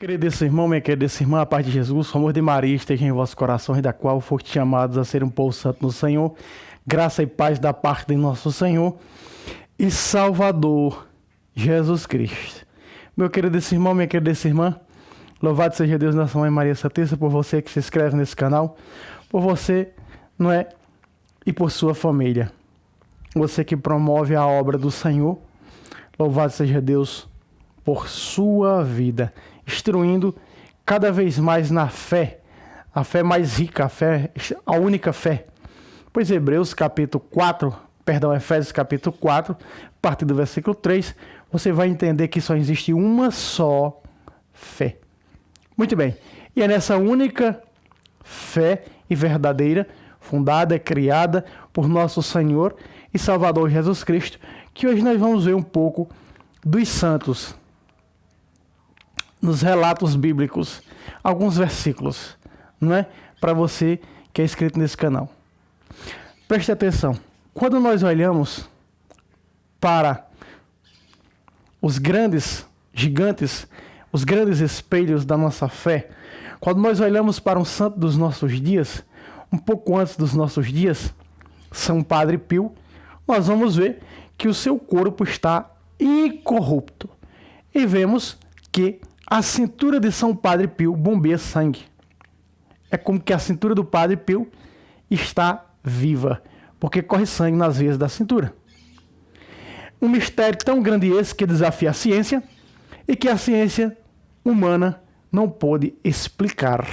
Querido irmão, minha querida irmã, a paz de Jesus, o amor de Maria esteja em vossos corações, da qual foste chamados a ser um povo santo no Senhor, graça e paz da parte de nosso Senhor e Salvador, Jesus Cristo. Meu querido irmão, minha querida irmã, louvado seja Deus, nossa Mãe Maria Santíssima, por você que se inscreve nesse canal, por você, não é? E por sua família. Você que promove a obra do Senhor, louvado seja Deus por sua vida, instruindo cada vez mais na fé, a fé mais rica, a única fé. Pois Efésios capítulo 4, a partir do versículo 3, você vai entender que só existe uma só fé. Muito bem, e é nessa única fé e verdadeira, fundada, criada por nosso Senhor e Salvador Jesus Cristo, que hoje nós vamos ver um pouco dos santos, nos relatos bíblicos, alguns versículos, não é? Para você que é inscrito nesse canal. Preste atenção. Quando nós olhamos para os grandes gigantes, os grandes espelhos da nossa fé, quando nós olhamos para um santo dos nossos dias, um pouco antes dos nossos dias, São Padre Pio, nós vamos ver que o seu corpo está incorrupto. E vemos que a cintura de São Padre Pio bombeia sangue. É como que a cintura do Padre Pio está viva, porque corre sangue nas veias da cintura. Um mistério tão grande esse que desafia a ciência e que a ciência humana não pôde explicar.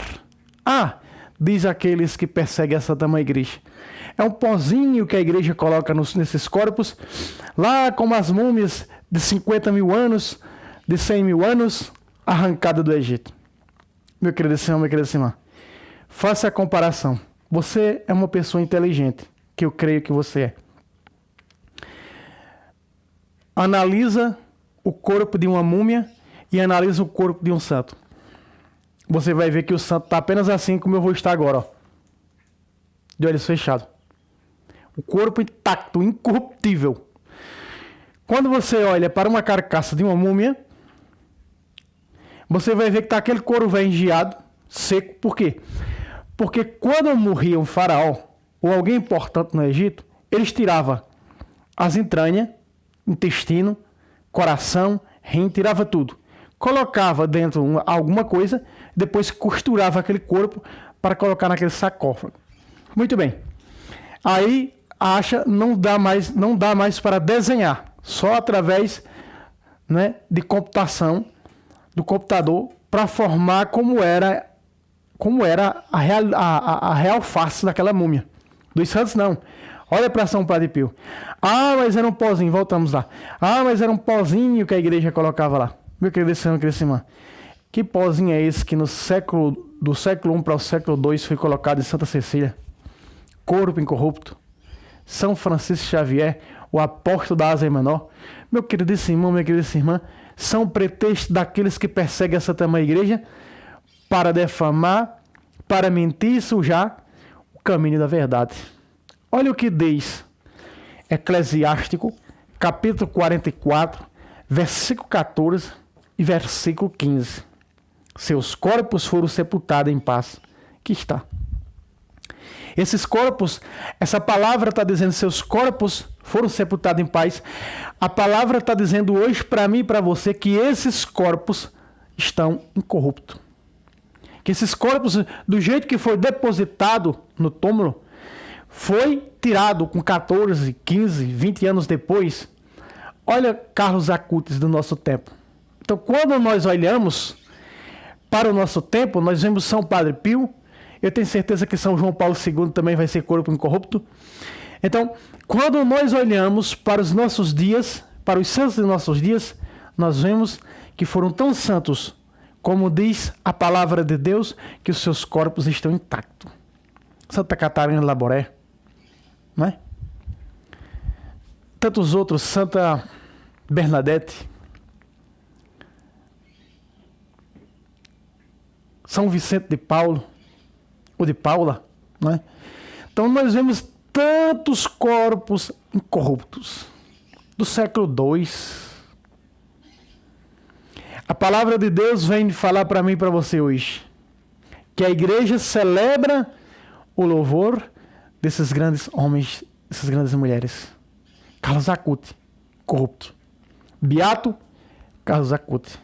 Diz aqueles que perseguem a Santa Mãe Igreja, é um pozinho que a igreja coloca nesses corpos, lá como as múmias de 50 mil anos, de 100 mil anos, arrancada do Egito. Meu querido irmão, minha querida irmã, faça a comparação. Você é uma pessoa inteligente, que eu creio que você é. Analisa o corpo de uma múmia e analisa o corpo de um santo. Você vai ver que o santo está apenas assim como eu vou estar agora, ó, de olhos fechados. O corpo intacto, incorruptível. Quando você olha para uma carcaça de uma múmia, você vai ver que está aquele couro velho engiado, seco. Por quê? Porque quando morria um faraó ou alguém importante no Egito, eles tiravam as entranhas, intestino, coração, rim, tirava tudo. Colocava dentro alguma coisa, depois costurava aquele corpo para colocar naquele sarcófago. Muito bem. Aí não dá mais para desenhar, só através, né, de computação do computador para formar como era a real face daquela múmia. Dos santos não. Olha para São Padre Pio. Mas era um pozinho, voltamos lá. Mas era um pozinho que a igreja colocava lá. Meu querido irmão, minha querida irmã, que pozinho é esse que do século I para o século II foi colocado em Santa Cecília? Corpo incorrupto. São Francisco Xavier, o apóstolo da Ásia Menor. Meu querido irmão, minha querida irmã, são pretextos daqueles que perseguem a Santa Mãe Igreja para defamar, para mentir e sujar o caminho da verdade. Olha o que diz Eclesiástico, capítulo 44, versículo 14 e versículo 15. Seus corpos foram sepultados em paz. Aqui está. Esses corpos, essa palavra está dizendo, seus corpos foram sepultados em paz. A palavra está dizendo hoje para mim e para você que esses corpos estão incorruptos. Que esses corpos, do jeito que foi depositado no túmulo, foi tirado com 14, 15, 20 anos depois. Olha Carlos Acutis do nosso tempo. Então, quando nós olhamos para o nosso tempo, nós vemos São Padre Pio. Eu tenho certeza que São João Paulo II também vai ser corpo incorrupto. Então, quando nós olhamos para os nossos dias, para os santos de nossos dias, nós vemos que foram tão santos, como diz a palavra de Deus, que os seus corpos estão intactos. Santa Catarina Laboré, não é? Tantos outros, Santa Bernadette, São Vicente de Paulo, ou de Paula, não é? Então nós vemos tantos corpos incorruptos do século II. A palavra de Deus vem falar para mim e para você hoje que a igreja celebra o louvor desses grandes homens, dessas grandes mulheres. Carlos Acuti, corrupto. Beato Carlos Acuti.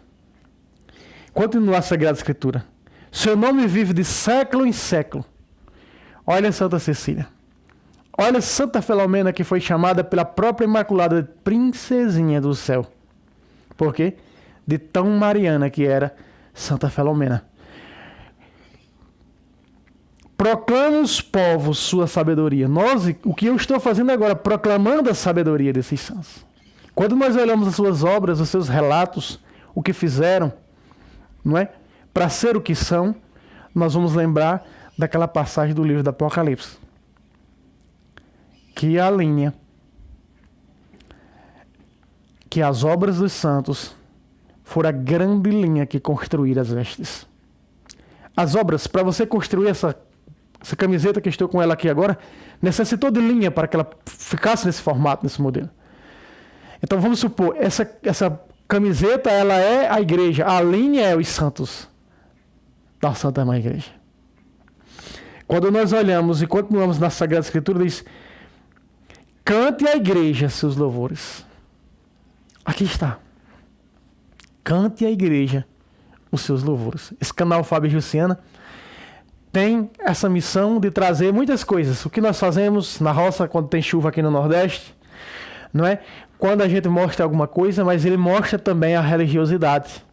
Continua a Sagrada Escritura. Seu nome vive de século em século. Olha Santa Cecília. Olha Santa Filomena, que foi chamada pela própria Imaculada de princesinha do céu. Por quê? De tão mariana que era Santa Filomena. Proclama os povos sua sabedoria. O que eu estou fazendo agora, proclamando a sabedoria desses santos. Quando nós olhamos as suas obras, os seus relatos, o que fizeram, não é? Para ser o que são, nós vamos lembrar daquela passagem do livro do Apocalipse, que alinha que as obras dos santos foram a grande linha que construíram as vestes. As obras, para você construir essa camiseta que estou com ela aqui agora, necessitou de linha para que ela ficasse nesse formato, nesse modelo. Então vamos supor, essa camiseta, ela é a igreja, a linha é os santos da Santa Mãe Igreja. Quando nós olhamos e continuamos na Sagrada Escritura, diz: cante a igreja seus louvores. Aqui está. Cante a igreja os seus louvores. Esse canal Fábio Jussiana tem essa missão de trazer muitas coisas. O que nós fazemos na roça quando tem chuva aqui no Nordeste, não é? Quando a gente mostra alguma coisa, mas ele mostra também a religiosidade,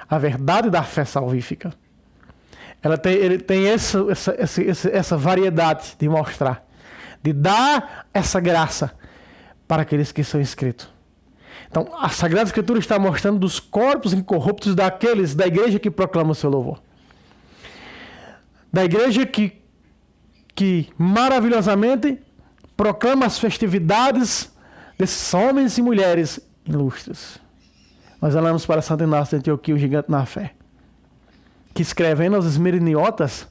a verdade da fé salvífica. Ele tem essa variedade de mostrar, de dar essa graça para aqueles que são inscritos. Então, a Sagrada Escritura está mostrando dos corpos incorruptos daqueles da igreja que proclama o seu louvor. Da igreja que maravilhosamente proclama as festividades desses homens e mulheres ilustres. Nós olhamos para Santo Inácio de Antioquia, o gigante na fé, que escrevendo aos esmeriniotas,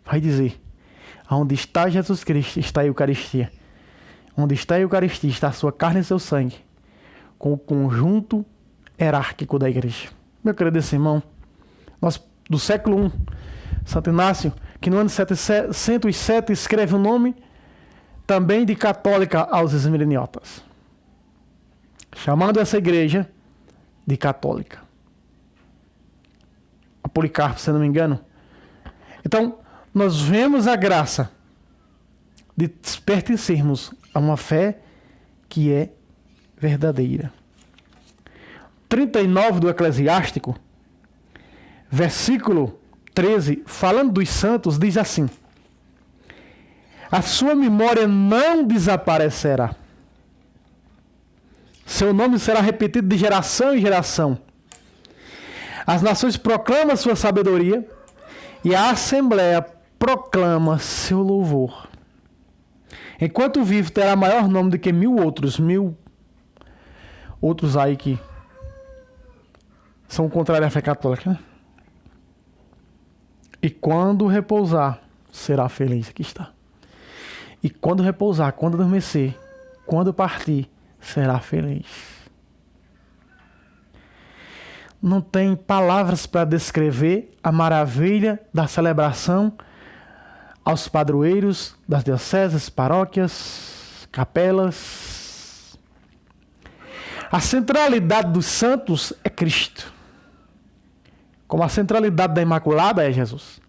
vai dizer: onde está Jesus Cristo, está a Eucaristia. Onde está a Eucaristia, está a sua carne e seu sangue, com o conjunto hierárquico da igreja. Meu querido irmão, nós, do século I, Santo Inácio, que no ano 707 escreve o nome também de católica aos esmeriniotas, chamando essa igreja de católica. A Policarpo, se não me engano. Então, nós vemos a graça de pertencermos a uma fé que é verdadeira. 39 do Eclesiástico, versículo 13, falando dos santos, diz assim: a sua memória não desaparecerá. Seu nome será repetido de geração em geração. As nações proclamam sua sabedoria e a Assembleia proclama seu louvor. Enquanto vivo, terá maior nome do que mil outros aí que são contrários à fé católica, né? E quando repousar, será feliz. Aqui está. E quando repousar, quando adormecer, quando partir, será feliz. Não tem palavras para descrever a maravilha da celebração aos padroeiros das dioceses, paróquias, capelas. A centralidade dos santos é Cristo, como a centralidade da Imaculada é Jesus.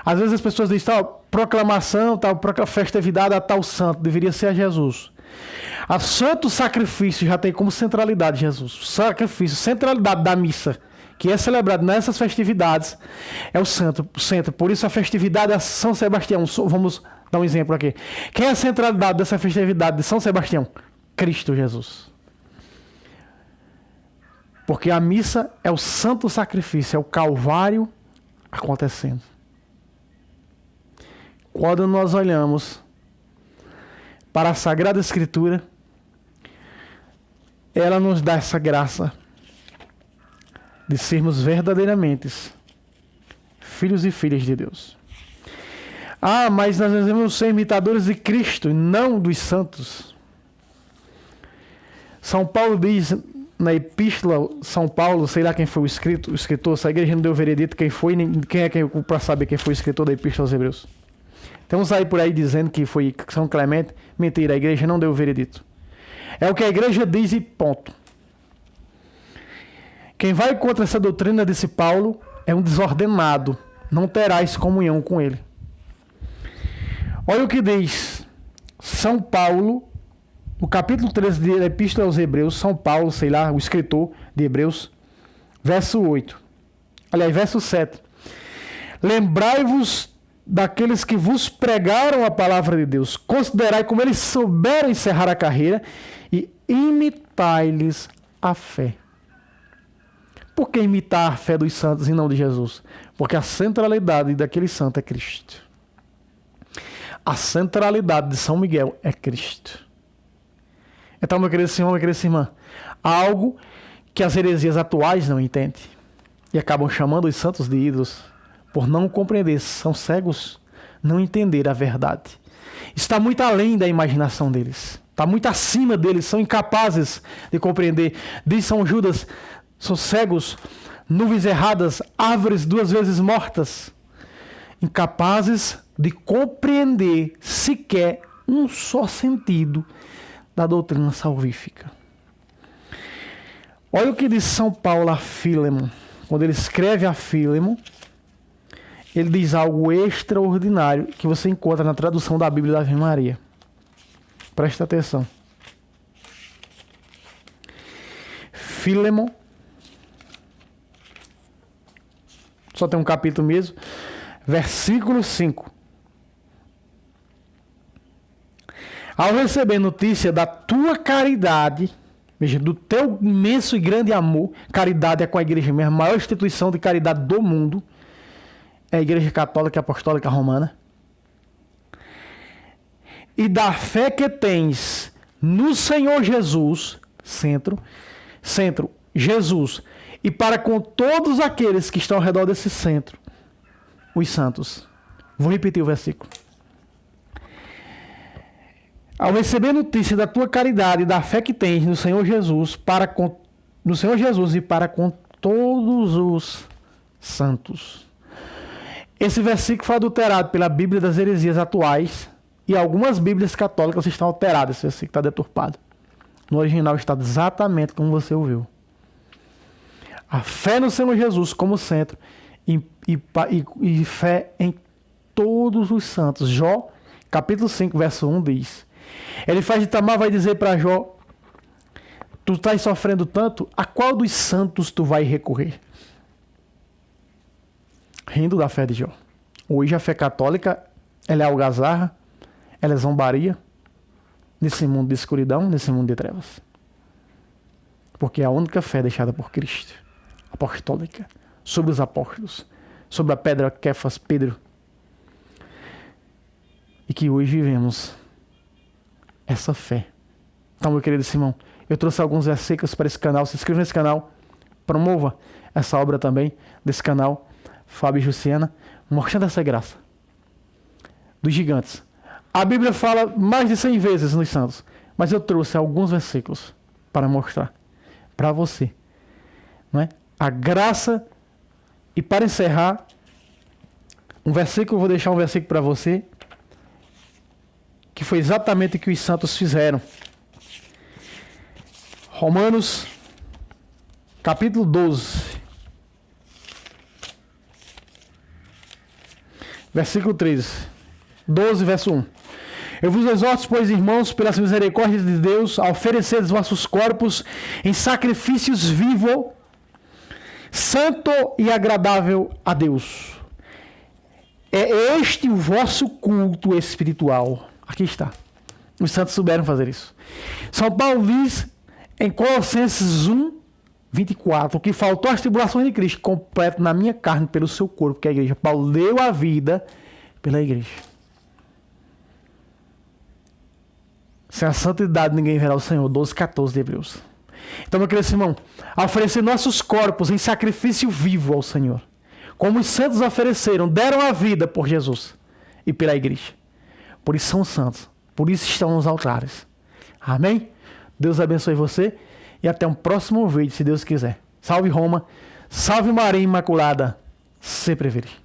Às vezes as pessoas dizem: tal proclamação, tal festividade a tal santo, deveria ser a Jesus. A santo sacrifício já tem como centralidade Jesus. Sacrifício, centralidade da missa, que é celebrado nessas festividades, é o centro. Por isso a festividade é São Sebastião. Vamos dar um exemplo aqui. Quem é a centralidade dessa festividade de São Sebastião? Cristo Jesus. Porque a missa é o santo sacrifício, é o Calvário acontecendo. Quando nós olhamos para a Sagrada Escritura, ela nos dá essa graça de sermos verdadeiramente filhos e filhas de Deus. Ah, mas nós devemos ser imitadores de Cristo e não dos santos. São Paulo diz na epístola São Paulo, sei lá quem foi o escritor, se a igreja não deu veredito quem foi, quem é para saber quem foi o escritor da epístola aos Hebreus. Tem uns aí por aí dizendo que foi São Clemente. Mentira, a igreja não deu o veredito. É o que a igreja diz e ponto. Quem vai contra essa doutrina desse Paulo é um desordenado. Não terás comunhão com ele. Olha o que diz São Paulo, no capítulo 13 da Epístola aos Hebreus, São Paulo, sei lá, o escritor de Hebreus, verso 8. Aliás, verso 7. Lembrai-vos daqueles que vos pregaram a palavra de Deus. Considerai como eles souberam encerrar a carreira e imitai-lhes a fé. Por que imitar a fé dos santos e não de Jesus? Porque a centralidade daquele santo é Cristo. A centralidade de São Miguel é Cristo. Então, meu querido irmão, minha querida irmã, algo que as heresias atuais não entendem e acabam chamando os santos de ídolos por não compreender, são cegos, não entender a verdade. Está muito além da imaginação deles. Está muito acima deles, são incapazes de compreender. Diz São Judas, são cegos, nuvens erradas, árvores 2 vezes mortas, incapazes de compreender sequer um só sentido da doutrina salvífica. Olha o que diz São Paulo a Fílemon. Quando ele escreve a Fílemon, ele diz algo extraordinário que você encontra na tradução da Bíblia da Ave Maria. Presta atenção. Fílemon, só tem um capítulo mesmo, versículo 5. Ao receber notícia da tua caridade, veja, do teu imenso e grande amor, caridade é com a igreja mesmo, a maior instituição de caridade do mundo, é a Igreja Católica e Apostólica Romana, e da fé que tens no Senhor Jesus, centro, Jesus, e para com todos aqueles que estão ao redor desse centro, os santos. Vou repetir o versículo. Ao receber notícia da tua caridade e da fé que tens no Senhor Jesus, e para com todos os santos. Esse versículo foi adulterado pela Bíblia das heresias atuais e algumas Bíblias católicas estão alteradas. Esse versículo está deturpado. No original está exatamente como você ouviu. A fé no Senhor Jesus como centro e fé em todos os santos. Jó, capítulo 5, verso 1 diz: ele faz de Tamar, vai dizer para Jó: tu estás sofrendo tanto, a qual dos santos tu vai recorrer? Rindo da fé de Jó. Hoje a fé católica, ela é algazarra, ela é zombaria nesse mundo de escuridão, nesse mundo de trevas. Porque é a única fé deixada por Cristo, apostólica, sobre os apóstolos, sobre a pedra Quefas, Pedro. E que hoje vivemos essa fé. Então, meu querido Simão, eu trouxe alguns versículos para esse canal. Se inscreva nesse canal, promova essa obra também desse canal, Fábio e Jussiana, mostrando essa graça dos gigantes. A Bíblia fala mais de 100 vezes nos santos, mas eu trouxe alguns versículos para mostrar para você, não é? A graça. E para encerrar, vou deixar um versículo para você, que foi exatamente o que os santos fizeram. Romanos, capítulo 12, versículo 13. 12, verso 1. Eu vos exorto, pois, irmãos, pelas misericórdias de Deus, a oferecer os vossos corpos em sacrifícios vivo, santo e agradável a Deus. É este o vosso culto espiritual. Aqui está. Os santos souberam fazer isso. São Paulo diz em Colossenses 1, 24, que faltou as tribulações de Cristo, completo na minha carne pelo seu corpo, que é a igreja. Paulo deu a vida pela igreja. Sem a santidade ninguém verá o Senhor. 12, 14 de Hebreus. Então, meu querido irmão, a oferecer nossos corpos em sacrifício vivo ao Senhor, como os santos ofereceram, deram a vida por Jesus e pela igreja. Por isso são santos, por isso estão nos altares. Amém? Deus abençoe você e até um próximo vídeo, se Deus quiser. Salve Roma, salve Maria Imaculada, sempre vire.